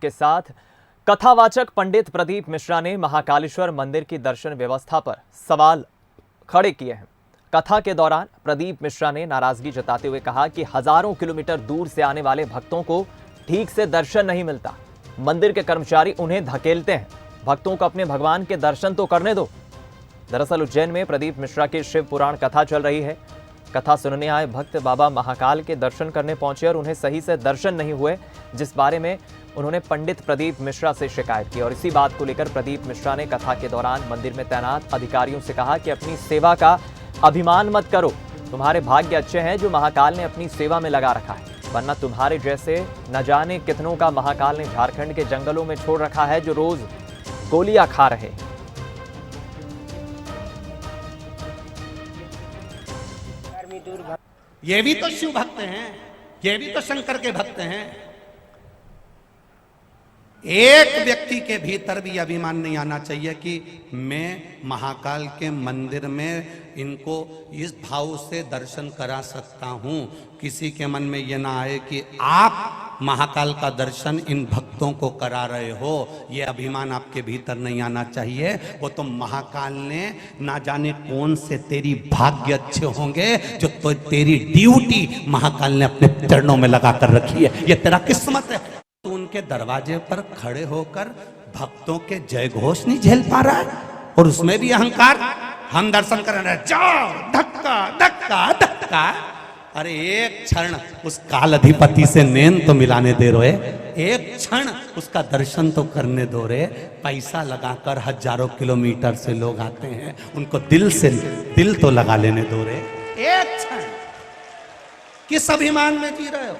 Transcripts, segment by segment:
के साथ कथावाचक पंडित प्रदीप मिश्रा ने महाकालेश्वर मंदिर की दर्शन व्यवस्था पर सवाल खड़े किए हैं। कथा के दौरान प्रदीप मिश्रा ने नाराजगी जताते हुए कहा कि हजारों किलोमीटर दूर से आने वाले भक्तों को ठीक से दर्शन नहीं मिलता। मंदिर के कर्मचारी उन्हें धकेलते हैं। भक्तों को अपने भगवान के दर्शन तो करने दो। दरअसल उज्जैन में प्रदीप मिश्रा की शिव पुराण कथा चल रही है। कथा सुनने आए भक्त बाबा महाकाल के दर्शन करने पहुंचे और उन्हें सही से दर्शन नहीं हुए, जिस बारे में उन्होंने पंडित प्रदीप मिश्रा से शिकायत की। और इसी बात को लेकर प्रदीप मिश्रा ने कथा के दौरान मंदिर में तैनात अधिकारियों से कहा कि अपनी सेवा का अभिमान मत करो। तुम्हारे भाग्य अच्छे हैं जो महाकाल ने अपनी सेवा में लगा रखा है, वरना तुम्हारे जैसे न जाने कितनों का महाकाल ने झारखंड के जंगलों में छोड़ रखा है, जो रोज गोलियां खा रहे। ये भी तो शिव भक्त हैं, ये भी तो शंकर के भक्त हैं। एक व्यक्ति के भीतर भी अभिमान नहीं आना चाहिए कि मैं महाकाल के मंदिर में इनको इस भाव से दर्शन करा सकता हूं। किसी के मन में यह ना आए कि आप महाकाल का दर्शन इन भक्तों को करा रहे हो। यह अभिमान आपके भीतर नहीं आना चाहिए। वो तो महाकाल ने ना जाने कौन से तेरी भाग्य अच्छे होंगे जो तो तेरी ड्यूटी महाकाल ने अपने चरणों में लगा कर रखी है। ये तेरा किस्मत है। तो उनके दरवाजे पर खड़े होकर भक्तों के जय घोष नहीं झेल पा रहा है, और उसमें भी अहंकार। हम दर्शन कर रहे हैं, जाओ, धक्का धक्का धक्का। अरे एक क्षण उस काल अधिपति से नैन तो मिलाने दे रहे, एक क्षण उसका दर्शन तो करने दो रे। पैसा लगाकर हजारों किलोमीटर से लोग आते हैं, उनको दिल से दिल तो लगा लेने दो रे। एक क्षण किस अभिमान में जी रहे हो?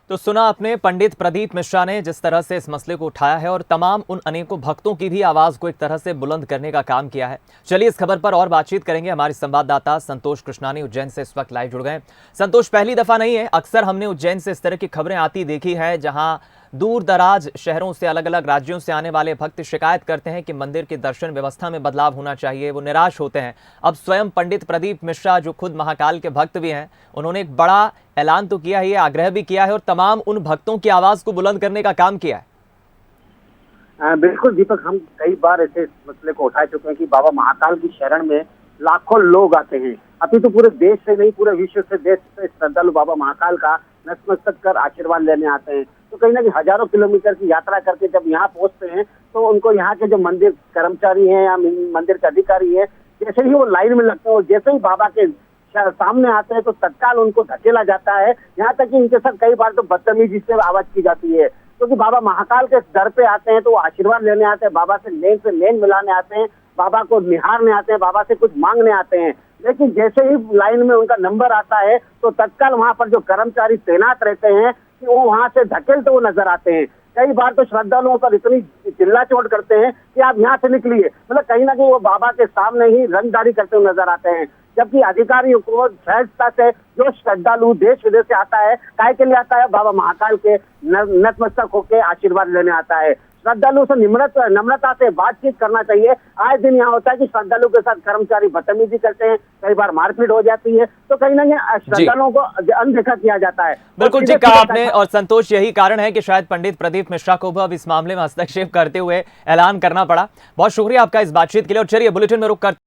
तो सुना आपने पंडित प्रदीप मिश्रा ने जिस तरह से इस मसले को उठाया है और तमाम उन अनेकों भक्तों की भी आवाज को एक तरह से बुलंद करने का काम किया है। चलिए इस खबर पर और बातचीत करेंगे। हमारे संवाददाता संतोष कृष्णानी उज्जैन से इस वक्त लाइव जुड़ गए। संतोष, पहली दफा नहीं है, अक्सर हमने उज्जैन से इस तरह की खबरें आती देखी है, जहां दूर दराज शहरों से, अलग अलग राज्यों से आने वाले भक्त शिकायत करते हैं कि मंदिर की दर्शन व्यवस्था में बदलाव होना चाहिए। वो निराश होते हैं। अब स्वयं पंडित प्रदीप मिश्रा, जो खुद महाकाल के भक्त भी हैं, उन्होंने एक बड़ा ऐलान तो किया है, आग्रह भी किया है और तमाम उन भक्तों की आवाज को बुलंद करने का काम किया है। बिल्कुल दीपक, हम कई बार ऐसे मसले को उठा चुके हैं कि बाबा महाकाल की शरण में लाखों लोग आते हैं। अभी तो पूरे देश से नहीं, पूरे विश्व से देश से श्रद्धालु बाबा महाकाल का नतमस्तक कर आशीर्वाद लेने आते हैं। तो कहीं ना कहीं हजारों किलोमीटर की यात्रा करके जब यहाँ पहुंचते हैं तो उनको यहाँ के जो मंदिर कर्मचारी हैं या मंदिर के अधिकारी हैं, जैसे ही वो लाइन में लगते हैं और जैसे ही बाबा के सामने आते हैं तो तत्काल उनको धकेला जाता है। यहाँ तक कि इनके साथ कई बार तो बदतमीजी से आवाज की जाती है, क्योंकि बाबा महाकाल के दर पे आते हैं तो वो आशीर्वाद लेने आते हैं, बाबा से लेन मिलाने आते हैं, बाबा को निहारने आते हैं, बाबा से कुछ मांगने आते हैं। लेकिन जैसे ही लाइन में उनका नंबर आता है तो तत्काल वहां पर जो कर्मचारी तैनात रहते हैं कि वो वहां से धकेलते हुए नजर आते हैं। कई बार तो श्रद्धालुओं पर इतनी चिल्ला चोट करते हैं कि आप यहाँ से निकलिए। मतलब कहीं ना कहीं वो बाबा के सामने ही रंगदारी करते हुए नजर आते हैं। जबकि अधिकारियों को सहजता से, जो श्रद्धालु देश विदेश से आता है, काय के लिए आता है? बाबा महाकाल के नतमस्तक होकर आशीर्वाद लेने आता है। श्रद्धालु से नम्रता से बातचीत करना चाहिए। आए दिन यहाँ होता है कि श्रद्धालु के साथ कर्मचारी बदतमीजी करते हैं, कई बार मारपीट हो जाती है, तो कहीं ना कहीं श्रद्धालुओं को अनदेखा किया जाता है। बिल्कुल ठीक कहा आपने। और संतोष, यही कारण है कि शायद पंडित प्रदीप मिश्रा को अब इस मामले में हस्तक्षेप करते हुए ऐलान करना पड़ा। बहुत शुक्रिया आपका इस बातचीत के लिए। और चलिए बुलेटिन में रुक कर